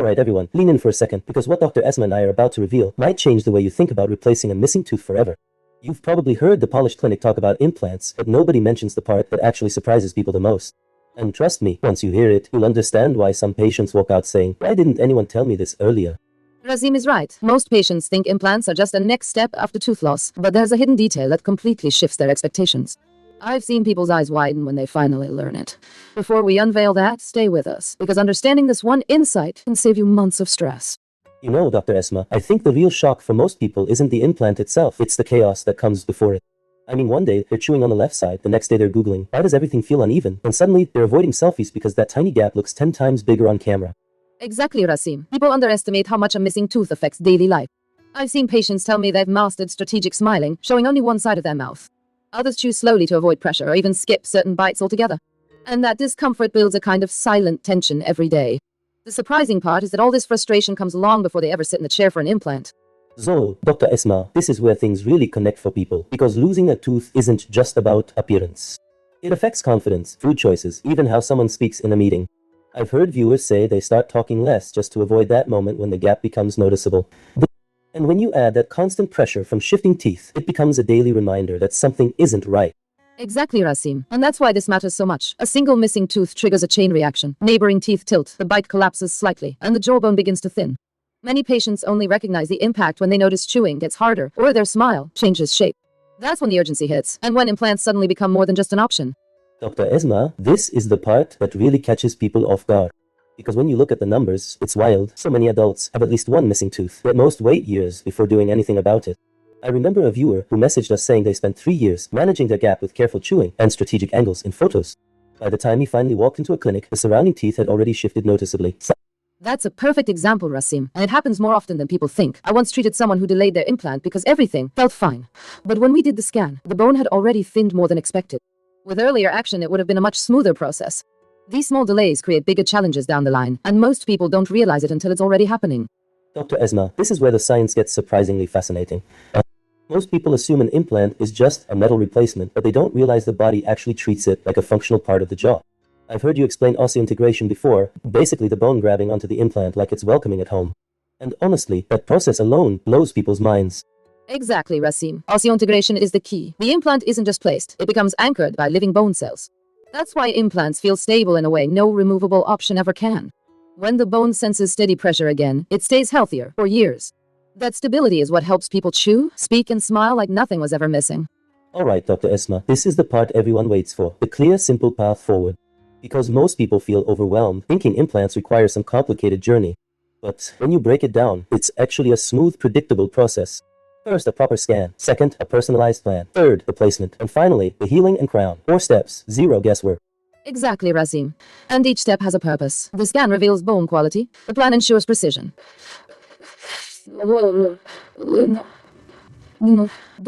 Alright everyone, lean in for a second because what Dr. Esma and I are about to reveal might change the way you think about replacing a missing tooth forever. You've probably heard the polished clinic talk about implants, but nobody mentions the part that actually surprises people the most. And trust me, once you hear it, you'll understand why some patients walk out saying, "Why didn't anyone tell me this earlier?" Rasim is right. Most patients think implants are just a next step after tooth loss, but there's a hidden detail that completely shifts their expectations. I've seen people's eyes widen when they finally learn it. Before we unveil that, stay with us, because understanding this one insight can save you months of stress. You know, Dr. Esma, I think the real shock for most people isn't the implant itself, it's the chaos that comes before it. I mean, one day they're chewing on the left side, the next day they're Googling, why does everything feel uneven? And suddenly they're avoiding selfies because that tiny gap looks 10 times bigger on camera. Exactly, Rasim. People underestimate how much a missing tooth affects daily life. I've seen patients tell me they've mastered strategic smiling, showing only one side of their mouth. Others chew slowly to avoid pressure or even skip certain bites altogether. And that discomfort builds a kind of silent tension every day. The surprising part is that all this frustration comes long before they ever sit in the chair for an implant. So, Dr. Esma, this is where things really connect for people, because losing a tooth isn't just about appearance. It affects confidence, food choices, even how someone speaks in a meeting. I've heard viewers say they start talking less just to avoid that moment when the gap becomes noticeable. And when you add that constant pressure from shifting teeth, it becomes a daily reminder that something isn't right. Exactly, Rasim. And that's why this matters so much. A single missing tooth triggers a chain reaction. Neighboring teeth tilt, the bite collapses slightly, and the jawbone begins to thin. Many patients only recognize the impact when they notice chewing gets harder or their smile changes shape. That's when the urgency hits, and when implants suddenly become more than just an option. Dr. Esma, this is the part that really catches people off guard. Because when you look at the numbers, it's wild. So many adults have at least one missing tooth, yet most wait years before doing anything about it. I remember a viewer who messaged us saying they spent 3 years managing their gap with careful chewing and strategic angles in photos. By the time he finally walked into a clinic, the surrounding teeth had already shifted noticeably. That's a perfect example, Rasim, and it happens more often than people think. I once treated someone who delayed their implant because everything felt fine. But when we did the scan, the bone had already thinned more than expected. With earlier action, it would have been a much smoother process. These small delays create bigger challenges down the line, and most people don't realize it until it's already happening. Dr. Esma, this is where the science gets surprisingly fascinating. Most people assume an implant is just a metal replacement, but they don't realize the body actually treats it like a functional part of the jaw. I've heard you explain osseointegration before, basically the bone grabbing onto the implant like it's welcoming at home. And honestly, that process alone blows people's minds. Exactly, Rasim. Osseointegration is the key. The implant isn't just placed, it becomes anchored by living bone cells. That's why implants feel stable in a way no removable option ever can. When the bone senses steady pressure again, it stays healthier for years. That stability is what helps people chew, speak, and smile like nothing was ever missing. Alright, Dr. Esma, this is the part everyone waits for, the clear, simple path forward. Because most people feel overwhelmed, thinking implants require some complicated journey. But when you break it down, it's actually a smooth, predictable process. First, a proper scan. Second, a personalized plan. Third, the placement. And finally, the healing and crown. 4 steps, 0 guesswork. Exactly, Rasim. And each step has a purpose. The scan reveals bone quality. The plan ensures precision. The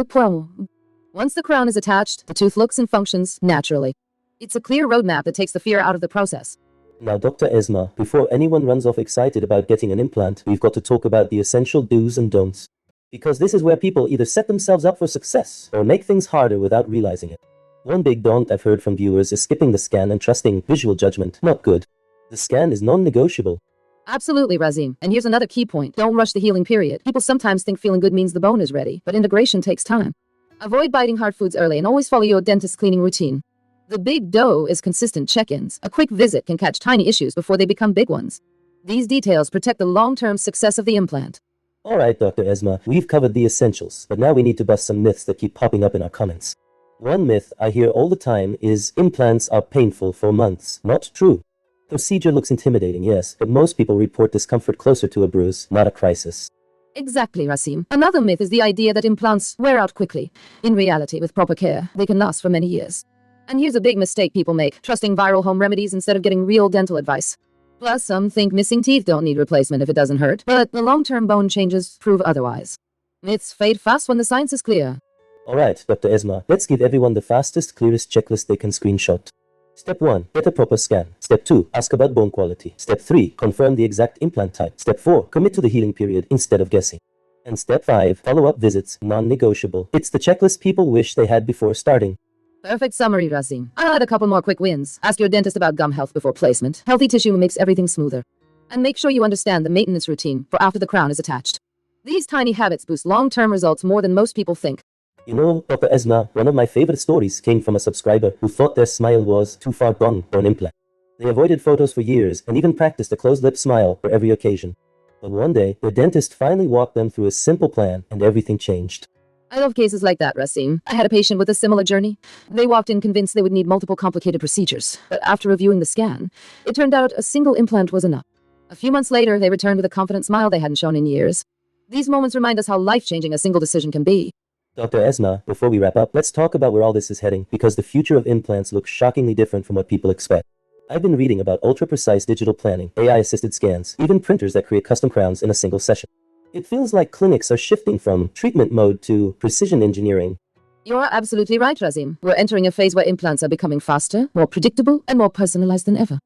crown. Once the crown is attached, the tooth looks and functions naturally. It's a clear roadmap that takes the fear out of the process. Now, Dr. Esma, before anyone runs off excited about getting an implant, we've got to talk about the essential do's and don'ts. Because this is where people either set themselves up for success or make things harder without realizing it. One big don't I've heard from viewers is skipping the scan and trusting visual judgment. Not good. The scan is non-negotiable. Absolutely, Rasim. And here's another key point. Don't rush the healing period. People sometimes think feeling good means the bone is ready, but integration takes time. Avoid biting hard foods early and always follow your dentist's cleaning routine. The big dough is consistent check-ins. A quick visit can catch tiny issues before they become big ones. These details protect the long-term success of the implant. Alright, Dr. Esma, we've covered the essentials, but now we need to bust some myths that keep popping up in our comments. One myth I hear all the time is implants are painful for months. Not true. Procedure looks intimidating, yes, but most people report discomfort closer to a bruise, not a crisis. Exactly, Rasim. Another myth is the idea that implants wear out quickly. In reality, with proper care, they can last for many years. And here's a big mistake people make, trusting viral home remedies instead of getting real dental advice. Plus, some think missing teeth don't need replacement if it doesn't hurt, but the long-term bone changes prove otherwise. Myths fade fast when the science is clear. Alright, Dr. Esma, let's give everyone the fastest, clearest checklist they can screenshot. Step 1. Get a proper scan. Step 2. Ask about bone quality. Step 3. Confirm the exact implant type. Step 4. Commit to the healing period instead of guessing. And Step 5. Follow-up visits, non-negotiable. It's the checklist people wish they had before starting. Perfect summary, Rasim. I'll add a couple more quick wins. Ask your dentist about gum health before placement. Healthy tissue makes everything smoother. And make sure you understand the maintenance routine for after the crown is attached. These tiny habits boost long-term results more than most people think. You know, Dr. Esma, one of my favorite stories came from a subscriber who thought their smile was too far gone for an implant. They avoided photos for years and even practiced a closed-lip smile for every occasion. But one day, their dentist finally walked them through a simple plan and everything changed. I love cases like that, Rasim. I had a patient with a similar journey. They walked in convinced they would need multiple complicated procedures, but after reviewing the scan, it turned out a single implant was enough. A few months later, they returned with a confident smile they hadn't shown in years. These moments remind us how life-changing a single decision can be. Dr. Esma, before we wrap up, let's talk about where all this is heading, because the future of implants looks shockingly different from what people expect. I've been reading about ultra-precise digital planning, AI-assisted scans, even printers that create custom crowns in a single session. It feels like clinics are shifting from treatment mode to precision engineering. You're absolutely right, Rasim. We're entering a phase where implants are becoming faster, more predictable, and more personalized than ever.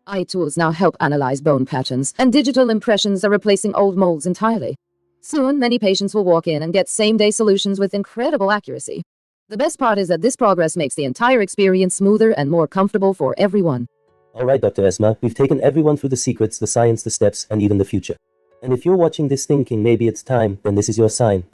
AI tools now help analyze bone patterns, and digital impressions are replacing old molds entirely. Soon, many patients will walk in and get same-day solutions with incredible accuracy. The best part is that this progress makes the entire experience smoother and more comfortable for everyone. All right, Dr. Esma, we've taken everyone through the secrets, the science, the steps, and even the future. And if you're watching this thinking maybe it's time, then this is your sign.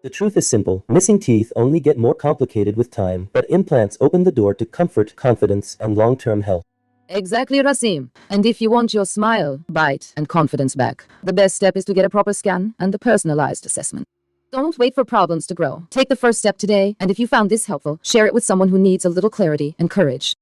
The truth is simple. Missing teeth only get more complicated with time, but implants open the door to comfort, confidence, and long-term health. Exactly, Rasim. And if you want your smile, bite, and confidence back, the best step is to get a proper scan and a personalized assessment. Don't wait for problems to grow. Take the first step today, and if you found this helpful, share it with someone who needs a little clarity and courage.